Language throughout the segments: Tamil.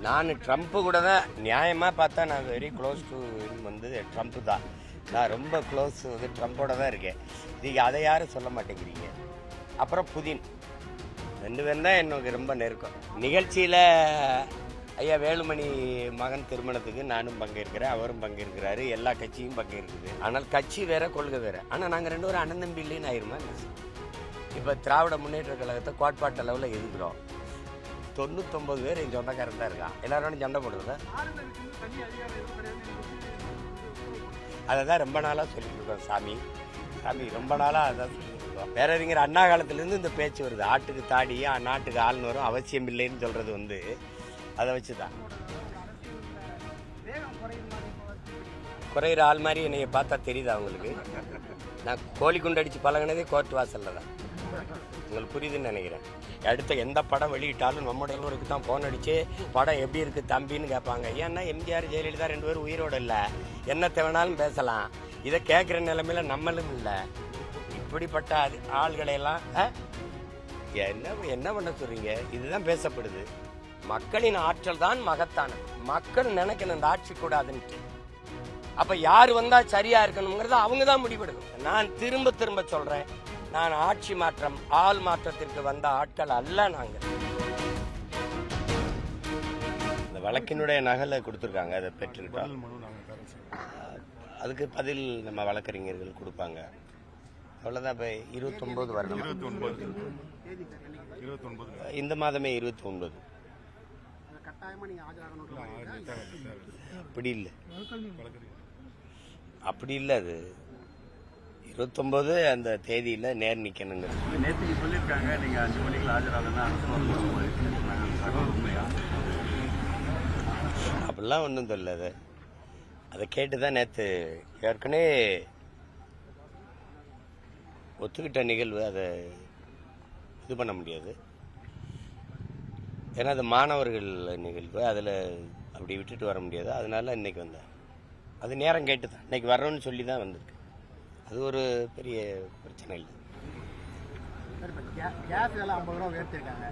நான் ட்ரம்ப்பு கூட தான் நியாயமாக பார்த்தா நான் வெரி க்ளோஸ் டு வந்து ட்ரம்ப்பு தான். நான் ரொம்ப க்ளோஸ் வந்து ட்ரம்ப்போட தான் இருக்கேன். நீங்கள் அதை யாரும் சொல்ல மாட்டேங்கிறீங்க. அப்புறம் புதின், 2 பேரும் தான் எனக்கு ரொம்ப நெருக்கம். நிகழ்ச்சியில் ஐயா வேலுமணி மகன் திருமணத்துக்கு நானும் பங்கேற்கிறேன், அவரும் பங்கேற்கிறாரு, எல்லா கட்சியும் பங்கேற்குது. ஆனால் கட்சி வேற, கொள்கை வேற. ஆனால் நாங்கள் 2 பேரும் அண்ணன் தம்பி இல்லைன்னு ஆயிருமா? இப்போ திராவிட முன்னேற்ற கழகத்தை கோட்பாட்டு அளவில் எதிர்க்கிறோம். 99 பேர் என் சொந்தக்காரன் தான் இருக்கான். எல்லாரோட சண்டை போடுறதா? அதை தான் ரொம்ப நாளாக சொல்லிட்டு இருக்கோம். சாமி ரொம்ப நாளாக அதான் சொல்லிட்டு இருக்கோம். பேரறிஞர் அண்ணா காலத்திலேருந்து இந்த பேச்சு வருது. ஆட்டுக்கு தாடியும் நாட்டுக்கு ஆள்னு வரும், அவசியம் இல்லைன்னு சொல்கிறது வந்து அதை வச்சு தான். குறையிற ஆள் மாதிரி என்னைய பார்த்தா தெரியுதா அவங்களுக்கு? நான் கோழி குண்டு அடித்து பழகினதே கோர்ட் வாசலில் தான். உங்களுக்கு புரியுதுன்னு நினைக்கிறேன். அடுத்த எந்த படம் வெளியிட்டாலும் நம்முடைய ஊருக்கு தான் ஃபோன் அடித்து படம் எப்படி இருக்குது தம்பின்னு கேட்பாங்க. ஏன்னா எம்ஜிஆர் ஜெயலலிதா 2 பேரும் உயிரோடு இல்லை, என்ன தேவைனாலும் பேசலாம். இதை கேட்குற நிலைமையில் நம்மளும் இல்லை. இப்படிப்பட்ட ஆள்களையெல்லாம் என்ன பண்ண சொல்கிறீங்க? இதுதான் பேசப்படுது. மக்களின் ஆற்றல் தான் மகத்தானது. மக்கள் நினைக்கணும் இந்த ஆட்சி கூடாதுன்ட்டு. அப்போ யார் வந்தால் சரியாக இருக்கணுங்கிறத அவங்க தான் முடிவெடுக்கணும். நான் திரும்ப சொல்கிறேன், நான் ஆட்சி மாற்றம், ஆள் மாற்றத்திற்கு வந்த ஆட்கள் அல்ல. நாங்கள் இந்த வழக்கினுடைய நகலை கொடுத்துருக்காங்க, அதை பெற்றுக்கிட்டோம். அதுக்கு பதில் நம்ம வழக்கறிஞர்கள் கொடுப்பாங்க. அவ்வளோதான். இப்போ 29 வரணும். இந்த மாதமே 29. அப்படி இல்லை அது 29 அந்த தேதியில் நேர் நிற்கணுங்க. நேற்று சொல்லியிருக்காங்க நீங்கள் 5 மணிக்கு ஆஜராகனா அப்படிலாம் ஒன்றும் தெரியல. அதை கேட்டு தான் நேற்று ஏற்கனவே ஒத்துக்கிட்ட நிகழ்வு. அதை இது பண்ண முடியாது. ஏன்னா அது மாணவர்கள் நிகழ்வு, அதில் அப்படி விட்டுட்டு வர முடியாது. அதனால இன்னைக்கு வந்தேன். அது நேரம் கேட்டு தான் இன்னைக்கு வரணும்னு சொல்லி தான் வந்திருக்கு. அது ஒரு பெரிய பிரச்சனை இல்லை. கேஸ் எல்லாம் 50 ரூபா உயர்த்திருக்காங்க.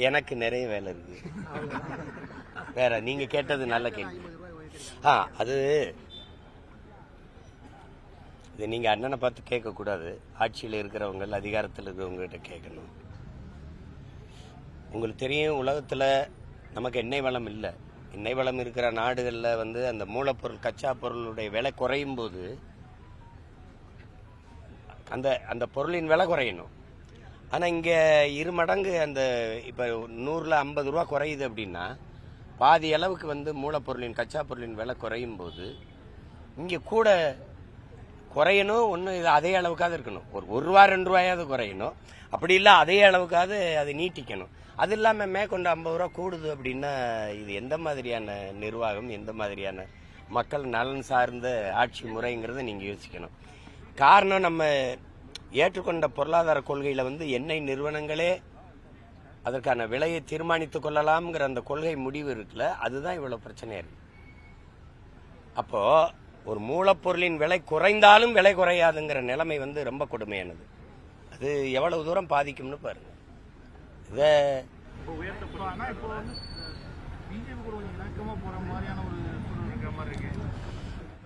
எனக்கு நிறைய வேலை இருக்கு. வேற நீங்க கேட்டது நல்ல கேள்வி. அது இது நீங்க அண்ணனை பார்த்து கேட்கக்கூடாது. ஆட்சியில் இருக்கிறவங்க, அதிகாரத்தில் இருக்கிறவங்க கிட்ட கேட்கணும். உங்களுக்கு தெரியும், உலகத்தில் நமக்கு எண்ணெய் வளம் இல்லை. எண்ணெய் வளம் இருக்கிற நாடுகளில் வந்து அந்த மூலப்பொருள், கச்சா பொருளுடைய விலை குறையும் போது அந்த பொருளின் விலை குறையணும். ஆனால் இங்கே 2 மடங்கு அந்த இப்போ 100ல் 50 ரூபா குறையுது அப்படின்னா பாதி அளவுக்கு வந்து மூலப்பொருளின், கச்சா பொருளின் விலை குறையும் போது இங்கே கூட குறையணும். ஒன்று இது அதே அளவுக்காவது இருக்கணும். ஒரு ரூபா 2 ரூபாயாவது குறையணும். அப்படி இல்லை அதே அளவுக்காவது அதை நீட்டிக்கணும். அது இல்லாமல் மேற்கொண்டு 50 ரூபா கூடுது அப்படின்னா இது எந்த மாதிரியான நிர்வாகம், எந்த மாதிரியான மக்கள் நலன் சார்ந்த ஆட்சி முறைங்கிறத நீங்கள் யோசிக்கணும். காரணம், நம்ம ஏற்றுக்கொண்ட பொருளாதார கொள்கையில் வந்து எண்ணெய் நிறுவனங்களே அதற்கான விலையை தீர்மானித்துக் கொள்ளலாம்ங்கிற அந்த கொள்கை முடிவு இருக்குல்ல, அதுதான் இவ்வளவு பிரச்சனையா இருக்கு. அப்போ ஒரு மூலப்பொருளின் விலை குறைந்தாலும் விலை குறையாதுங்கிற நிலைமை வந்து ரொம்ப கொடுமையானது. அது எவ்வளவு தூரம் பாதிக்கும்னு பாருங்க. இதை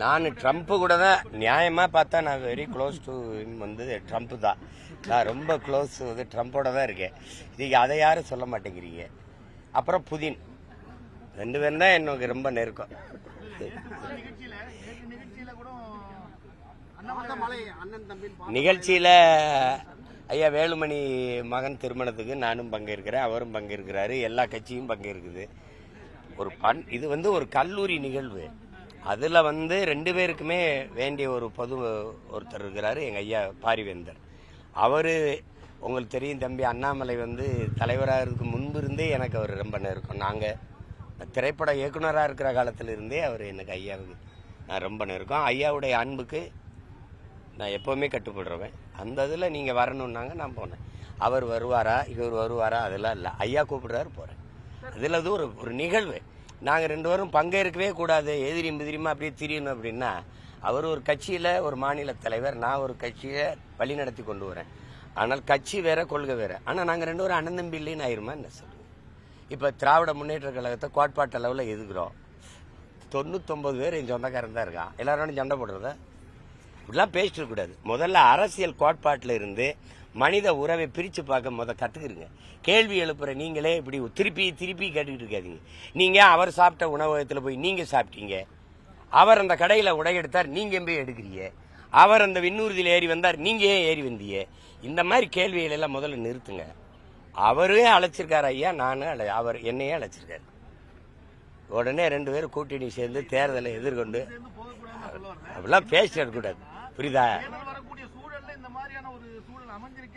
நான் ட்ரம்ப்பு கூட தான் நியாயமாக பார்த்தா நான் வெரி க்ளோஸ் டு வந்து ட்ரம்ப்பு தான். நான் ரொம்ப க்ளோஸ் வந்து ட்ரம்ப்போட தான் இருக்கேன். நீங்கள் அதை யாரும் சொல்ல மாட்டேங்கிறீங்க. அப்புறம் புதின், 2 பேரும் தான் எனக்கு ரொம்ப நெருக்கம். நிகழ்ச்சியில் ஐயா வேலுமணி மகன் திருமணத்துக்கு நானும் பங்கேற்கிறேன், அவரும் பங்கேற்கிறாரு, எல்லா கட்சியும் பங்கேற்குது. இது வந்து ஒரு கல்லூரி நிகழ்வு. அதில் வந்து 2 பேருக்குமே வேண்டிய ஒரு ஒருத்தர் இருக்கிறாரு, எங்கள் ஐயா பாரிவேந்தர். அவர் உங்களுக்கு தெரியும் தம்பி, அண்ணாமலை வந்து தலைவராகிறதுக்கு முன்பு இருந்தே எனக்கு அவர் ரொம்ப நெருக்கம். நாங்கள் திரைப்பட இயக்குனராக இருக்கிற காலத்தில் இருந்தே அவர் எனக்கு ஐயாவுக்கு நான் ரொம்ப நெருக்கம். ஐயாவுடைய அன்புக்கு நான் எப்போவுமே கட்டுப்படுறவன். அந்த இதில் நீங்கள் வரணுன்னாங்க, நான் போனேன். அவர் வருவாரா இவர் வருவாரா அதெல்லாம் இல்லை. ஐயா கூப்பிடுறாரு போகிறேன். அதில் அது ஒரு நிகழ்வு. நாங்கள் 2 பேரும் பங்கேற்கவே கூடாது, எதிரியுமா அப்படியே திரியணும் அப்படின்னா, அவர் ஒரு கட்சியில் ஒரு மாநில தலைவர், நான் ஒரு கட்சியை வழி நடத்தி கொண்டு வரேன். ஆனால் கட்சி வேற கொள்கை வேற. ஆனால் நாங்கள் 2 பேரும் அண்ணன் தம்பி இல்லைன்னு ஆயிருமா என்ன சொல்லுங்க? இப்போ திராவிட முன்னேற்ற கழகத்தை கோட்பாட்டு அளவில் எதுக்குறோம். 99 பேர் என் சொந்தக்காரன் தான் இருக்கான். எல்லாரோட சண்டை போடுறத இப்படிலாம் பேசிட்டு இருக்கக்கூடாது. முதல்ல அரசியல் கோட்பாட்டில் இருந்து மனித உறவை பிரித்து பார்க்க கற்றுக்குறீங்க. கேள்வி எழுப்புற நீங்களே இப்படி திருப்பி கேட்டுக்கிட்டு இருக்காதீங்க. நீங்கள் அவர் சாப்பிட்ட உணவகத்தில் போய் நீங்கள் சாப்பிட்டீங்க, அவர் அந்த கடையில் உடை எடுத்தார், நீங்கள் போய் எடுக்கிறீங்க, அவர் அந்த விண்ணூர்தியில் ஏறி வந்தார், நீங்கள் ஏன் ஏறி வந்தீங்க? இந்த மாதிரி கேள்விகள் எல்லாம் முதல்ல நிறுத்துங்க. அவரே அழைச்சிருக்காரு ஐயா, அவர் என்னையே அழைச்சிருக்காரு. உடனே 2 பேரும் கூட்டணி சேர்ந்து தேர்தலை எதிர்கொண்டு அப்படிலாம் பேசிட்டு இருக்கக்கூடாது, புரியுதா?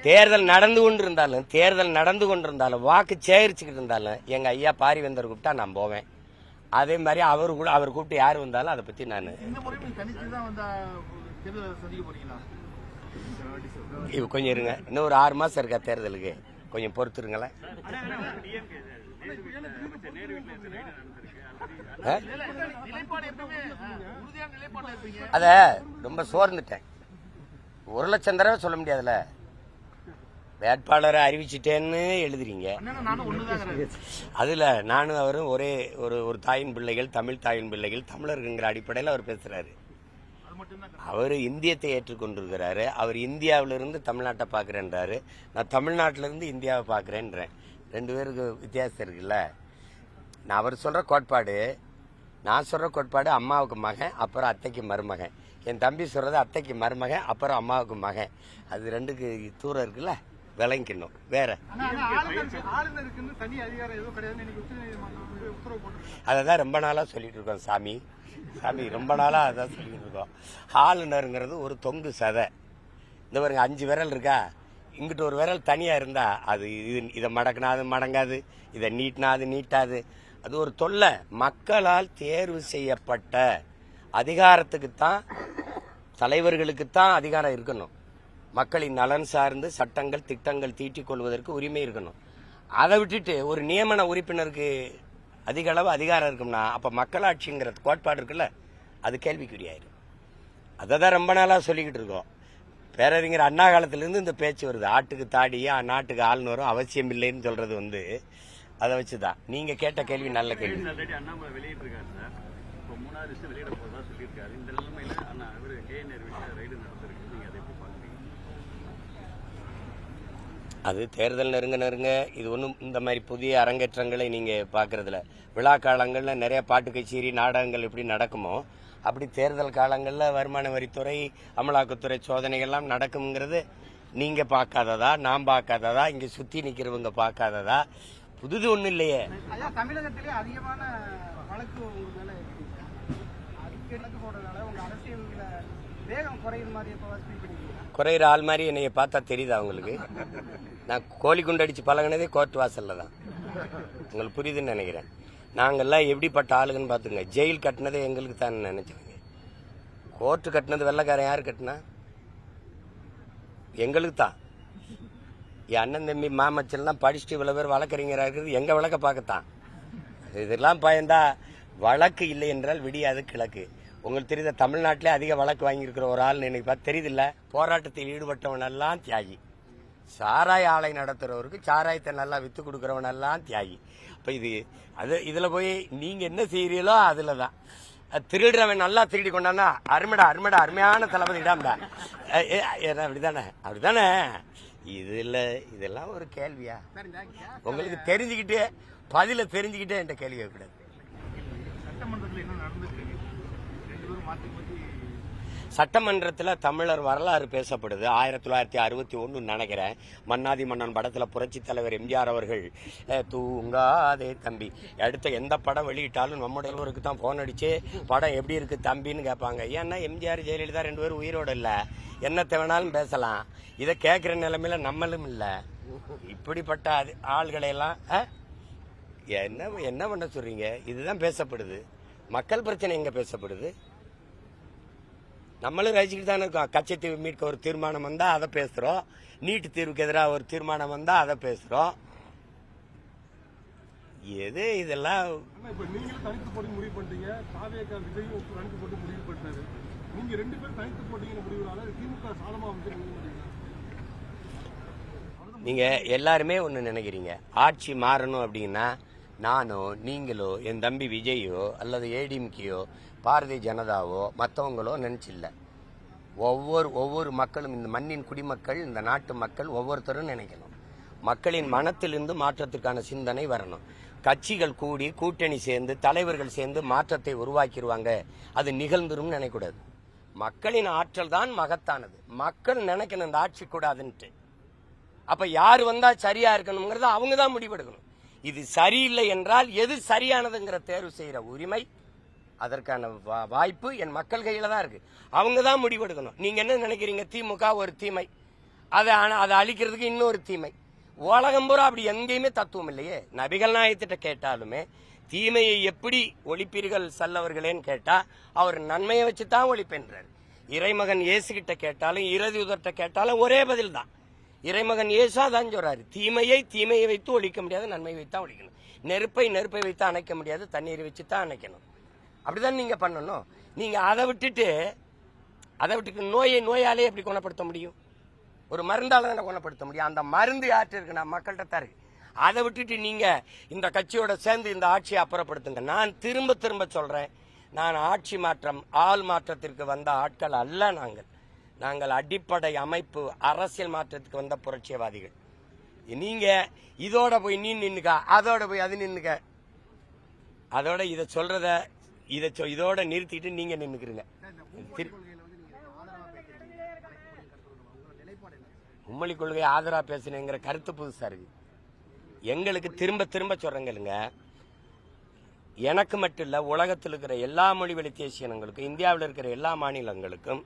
தேர்தல் நடந்து கொண்டிருந்தாலும் வாக்கு சேகரிச்சுக்கிட்டு இருந்தாலும் எங்க ஐயா பாரிவேந்தர் கூப்பிட்டா நான் போவேன். அதே மாதிரி அவர் கூப்பிட்டு யார் வந்தாலும் அதை பத்தி நான் கொஞ்சம் இருங்க, இன்னும் ஒரு 6 மாசம் இருக்கா தேர்தலுக்கு, கொஞ்சம் பொறுத்துருங்களேன். அத ரொம்ப சோர்ந்துட்டேன். 1 லட்சம் தடவை சொல்ல முடியாதுல்ல. வேட்பாளரை அறிவிச்சிட்டேன்னு எழுதுறீங்க. அதுல நானும் அவரும் ஒரே ஒரு தாயின் பிள்ளைகள், தமிழ் தாயின் பிள்ளைகள், தமிழர்கிற அடிப்படையில் அவர் பேசுறாரு. அவர் இந்தியத்தை ஏற்றுக்கொண்டிருக்கிறாரு. அவர் இந்தியாவிலிருந்து தமிழ்நாட்டை பார்க்கிறேன்றாரு, நான் தமிழ்நாட்டிலிருந்து இந்தியாவை பார்க்கிறேன்றேன். 2 பேருக்கு வித்தியாசம் இருக்குல்ல. அவர் சொல்ற கோட்பாடு, நான் சொல்ற கோட்பாடு அம்மாவுக்கு மகன், அப்புறம் அத்தைக்கு மருமகன். என் தம்பி சொல்றது அத்தைக்கு மருமகன், அப்புறம் அம்மாவுக்கு மகன். அது 2க்கு தூரம் இருக்குல்ல, விளங்கிக்கணும். வேற அதான் ரொம்ப நாளா சொல்லிட்டு இருக்கோம் சாமி, ரொம்ப நாளா அதான் சொல்லிட்டு இருக்கோம். ஆளுநருங்கிறது ஒரு தொங்கு சதை. இந்த பாருங்க 5 விரல் இருக்கா, இங்கிட்ட ஒரு விரல் தனியா இருந்தா அது இதை மடக்குனா அது மடங்காது, இதை நீட்டினா அது நீட்டாது. அது ஒரு தொல்லை. மக்களால் தேர்வு செய்யப்பட்ட அதிகாரத்துக்குத்தான், தலைவர்களுக்குத்தான் அதிகாரம் இருக்கணும். மக்களின் நலன் சார்ந்து சட்டங்கள் திட்டங்கள் தீட்டிக் கொள்வதற்கு உரிமை இருக்கணும். அதை விட்டுட்டு ஒரு நியமன உறுப்பினருக்கு அதிக அளவு அதிகாரம் இருக்கும்னா அப்ப மக்களாட்சிங்கிற கோட்பாடு இருக்குல்ல, அது கேள்விக்குறியாயிரும். அதை தான் ரொம்ப நாளா சொல்லிக்கிட்டு இருக்கோம். பேரறிஞர் அண்ணா காலத்திலிருந்து இந்த பேச்சு வருது. ஆட்டுக்கு தாடியும் நாட்டுக்கு ஆளுநரும் அவசியம் இல்லைன்னு சொல்றது அதை வச்சுதான். நீங்க கேட்ட கேள்வி நல்ல கேள்வி. அண்ணாமலை வெளியிட்டிருக்காரு சார், இப்போ 3வது லிஸ்ட் வெளியிட போறதா சொல்லியிருக்காரு. இந்த நிலைமையில அவரு KNR வீட்டில் ரைடு நடந்திருக்கு, நீங்க அதை எப்படி பாக்குறீங்க? அது தேர்தல் நெருங்க இது ஒன்றும் இந்த மாதிரி புதிய அரங்கேற்றங்களை நீங்க பாக்குறதுல, விழா காலங்கள்ல நிறைய பாட்டு கச்சேரி நாடகங்கள் எப்படி நடக்குமோ அப்படி தேர்தல் காலங்கள்ல வருமான வரித்துறை, அமலாக்கத்துறை சோதனைகள்லாம் நடக்கும்ங்கிறது நீங்க பார்க்காததா, நான் பார்க்காததா, இங்க சுத்தி நிக்கிறவங்க பார்க்காததா? புதுது ஒண்ணு இல்லையே. தமிழகத்திலே அதிகமான வழக்கு உங்க மேல போடுறதுனால உங்க அரசியல்ல வேகம் குறையிற மாதிரி குறையிற ஆள் மாதிரி என்னைய பார்த்தா தெரியுதா உங்களுக்கு? நான் கோழி குண்டு அடிச்சு பழகினதே கோர்ட் வாசல்ல தான். உங்களுக்கு புரியுதுன்னு நினைக்கிறேன். நாங்கெல்லாம் எப்படிப்பட்ட ஆளுங்கன்னு பாத்துங்க. ஜெயில் கட்டினதே எங்களுக்கு தான் நினைச்சுங்க. கோர்ட்டு கட்டினது வெள்ளக்காரன் யாரு கட்டினா? எங்களுக்கு தான். என் அண்ணன் தம்பி மாமச்சல்லாம் படிச்சுட்டு இவ்வளவு பேர் வழக்கறிஞராக இருக்கிறது எங்க வழக்க பார்க்கத்தான். இதெல்லாம் பயந்தா வழக்கு இல்லை என்றால் விடியாது கிழக்கு. உங்களுக்கு தெரியுத, தமிழ்நாட்டிலே அதிக வழக்கு வாங்கியிருக்கிற ஒரு ஆள் இன்னைக்கு பார்த்து தெரியுதில்ல. போராட்டத்தில் ஈடுபட்டவன் எல்லாம் தியாகி. சாராய ஆலை நடத்துறவருக்கு சாராயத்தை நல்லா வித்து கொடுக்கறவன் எல்லாம் தியாகி. அப்ப இதுல போய் நீங்க என்ன செய்யறீங்களோ அதுலதான். திருடுறவன் நல்லா திருடி கொண்டானா அருமையான தளபதிடாம அப்படிதானே. இதெல்லாம் ஒரு கேள்வியா? உங்களுக்கு தெரிஞ்சுக்கிட்டே பதில தெரிஞ்சுக்கிட்டே என்ற கேள்வி கூடாது. சட்டமன்றத்தில் தமிழர் வரலாறு பேசப்படுது. 1961 நினைக்கிறேன், மன்னாதி மன்னன் படத்துல புரட்சி தலைவர் எம்ஜிஆர் அவர்கள் தூங்காதே தம்பி, அடுத்த எந்த படம் வெளியிட்டாலும் நம்முடைய தலைவருக்கு தான் போன் அடிச்சு படம் எப்படி இருக்கு தம்பின்னு கேட்பாங்க. ஏன்னா எம்ஜிஆர் ஜெயலலிதா 2 பேரும் உயிரோடு இல்ல, என்னத்தை வேணாலும் பேசலாம். இதை கேட்கிற நிலைமையில நம்மளும் இல்ல. இப்படிப்பட்ட ஆள்களை எல்லாம் என்ன பண்ண சொல்றீங்க? இதுதான் பேசப்படுது. மக்கள் பிரச்சனை எங்க பேசப்படுது? நம்மளும் ரசிச்சுட்டு தானே இருக்கோம். கச்சத்தீவு மீட்க ஒரு தீர்மானம் வந்தா அதை பேசுறோம், நீட்டு தீர்வுக்கு எதிராக ஒரு தீர்மானம் வந்தா அதை பேசுறோம். எது இதெல்லாம் இப்ப நீங்களும் தனித்து போட்டி முடிவு பண்ணிட்டீங்க, தாவேகா விஜயும் தனித்து போட்டி முடிவு பண்ணாரு. நீங்க 2 பேரும் தனித்து போட்டிங்கிற முடிவுனால திமுக சாதமா வந்து நீங்க எல்லாருமே ஒண்ணு நினைக்கிறீங்க, ஆட்சி மாறணும் அப்படின்னா நானோ நீங்களோ என் தம்பி விஜயோ அல்லது ஏடிஎம்கேயோ பாரதிய ஜனதாவோ மற்றவங்களோ நினைச்சில்ல. ஒவ்வொரு மக்களும், இந்த மண்ணின் குடிமக்கள், இந்த நாட்டு மக்கள் ஒவ்வொருத்தரும் நினைக்கணும். மக்களின் மனத்திலிருந்து மாற்றத்திற்கான சிந்தனை வரணும். கட்சிகள் கூடி கூட்டணி சேர்ந்து தலைவர்கள் சேர்ந்து மாற்றத்தை உருவாக்கிடுவாங்க, அது நிகழ்ந்துரும் நினைக்கூடாது. மக்களின் ஆற்றல் தான் மகத்தானது. மக்கள் நினைக்கணும் இந்த ஆட்சி கூடாதுன்ட்டு. அப்ப யார் வந்தா சரியா இருக்கணுங்கிறத அவங்க தான் முடிவெடுக்கணும். இது சரியில்லை என்றால் எது சரியானதுங்கிற தேர்வு செய்யற உரிமை, அதற்கான வாய்ப்பு என் மக்கள் கையில தான் இருக்கு. அவங்க தான் முடிவெடுக்கணும். நீங்க என்ன நினைக்கிறீங்க, திமுக ஒரு தீமை, அதை அழிக்கிறதுக்கு இன்னொரு தீமை. உலகம் பூரா அப்படி எங்கேயுமே தத்துவம் இல்லையே. நபிகள் நாயகத்திட்ட கேட்டாலுமே தீமையை எப்படி ஒழிப்பீர்கள் செல்லவர்களேன்னு கேட்டா அவர் நன்மையை வச்சுதான் ஒழிப்பென்றார். இறைமகன் இயேசு கிட்ட கேட்டாலும் இறுதியுதர்கிட்ட கேட்டாலும் ஒரே பதில் தான். இறைமகன் இயேசா தான் சொல்றாரு, தீமையை வைத்து ஒழிக்க முடியாது, நன்மை வைத்தான் ஒழிக்கணும். நெருப்பை வைத்து அணைக்க முடியாது, தண்ணீரை வச்சு தான் அணைக்கணும். அப்படிதான் நீங்க பண்ணணும். நீங்க அதை விட்டுட்டு நோயாலே எப்படி குணப்படுத்த முடியும்? ஒரு மருந்தால தான் குணப்படுத்த முடியும். அந்த மருந்து யார்கிட்ட இருக்கு? நான் மக்கள்கிட்ட தான் இருக்கு. அதை விட்டுட்டு நீங்க இந்த கட்சியோட சேர்ந்து இந்த ஆட்சியை அப்புறப்படுத்துங்க. நான் திரும்ப சொல்றேன், நான் ஆட்சி மாற்றம் ஆள் மாற்றத்திற்கு வந்த ஆட்கள் அல்ல. நாங்கள் அடிப்படை அமைப்பு அரசியல் மாற்றத்துக்கு வந்த புரட்சியவாதிகள். நீங்க இதோட போய் நீ நின்னுக்க, அதோட போய் அது நின்னுக்க, அதோட இதை சொல்றத இதோட நிறுத்திட்டு நீங்க நின்னுக்கிறீங்க. மும்மொழி கொள்கை ஆதரவா பேசுனேங்கிற கருத்து புதுசா இருக்கு. எங்களுக்கு திரும்ப சொல்றேங்க, எனக்கு மட்டும் இல்ல, உலகத்தில் இருக்கிற எல்லா மொழி வழி தேசிய இனங்களுக்கும், இந்தியாவில் இருக்கிற எல்லா மாநிலங்களுக்கும்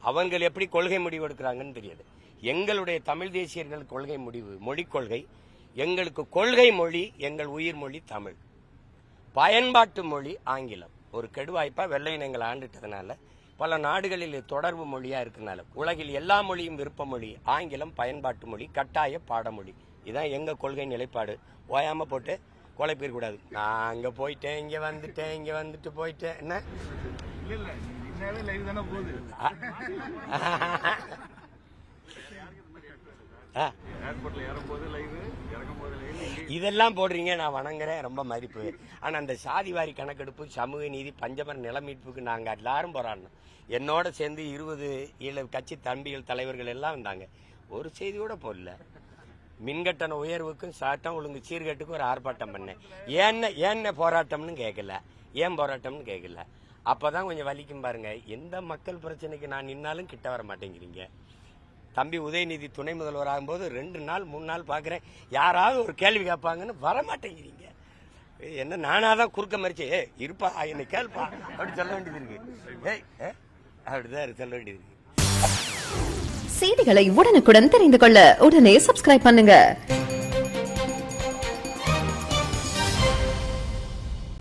அவங்க எப்படி கொள்கை முடிவு எடுக்கிறாங்கன்னு தெரியாது. எங்களுடைய தமிழ் தேசியர்கள் கொள்கை முடிவு மொழிக் கொள்கை, எங்களுக்கு கொள்கை மொழி, எங்கள் உயிர் மொழி தமிழ், பயன்பாட்டு மொழி ஆங்கிலம். ஒரு கெடுவாய்ப்பா வெள்ளையன் எங்களை ஆண்டுட்டதுனால பல நாடுகளில் தொடர்பு மொழியா இருக்கனால உலகில் எல்லா மொழியும் விருப்ப மொழி ஆங்கிலம், பயன்பாட்டு மொழி, கட்டாய பாடமொழி. இதுதான் எங்க கொள்கை நிலைப்பாடு. ஓயாம போட்டு குழப்பிட கூடாது. நான் அங்க போயிட்டேன், இங்க வந்துட்டு போயிட்டேன். என்ன இதெல்லாம் போடுறீங்க, நான் வணங்குறேன், ரொம்ப மதிப்பு. ஆனா அந்த சாதிவாரி கணக்கெடுப்பு, சமூக நீதி, பஞ்சமர நில மீட்புக்கு நாங்க எல்லாரும் போராடணும். என்னோட சேர்ந்து 20 கட்சி தம்பிகள் தலைவர்கள் எல்லாம் வந்தாங்க. ஒரு செய்தி கூட போடல. மின்கட்டண உயர்வுக்கும் சட்டம் ஒழுங்கு சீர்கேட்டுக்கும் ஒரு ஆர்ப்பாட்டம் பண்ணேன். ஏன்ன போராட்டம்னு கேட்கல, ஏன் போராட்டம்னு கேட்கல. அப்பதான் கொஞ்சம் வலிக்கும் பாருங்க. எந்த மக்கள் பிரச்சனைக்கு நான் நின்னாலும் கிட்ட வர மாட்டேங்கிறீங்க. தம்பி உதயநிதி துணை முதல்வர் ஆகும்போது 2 நாள் 3 நாள் பாக்குறேன், யாராவது ஒரு கேள்வி கேட்பாங்கன்னு வர மாட்டேங்கிறீங்க. என்ன நானாதான் குறுக்க மறிச்சு இருப்பா என்னை கேள்ப்பா அப்படி சொல்ல வேண்டியது இருக்கு. அப்படிதான் சொல்ல வேண்டியது இருக்கு. செய்திகளை உடனுக்குடன் தெரிந்து கொள்ள உடனே சப்ஸ்கிரைப் பண்ணுங்க.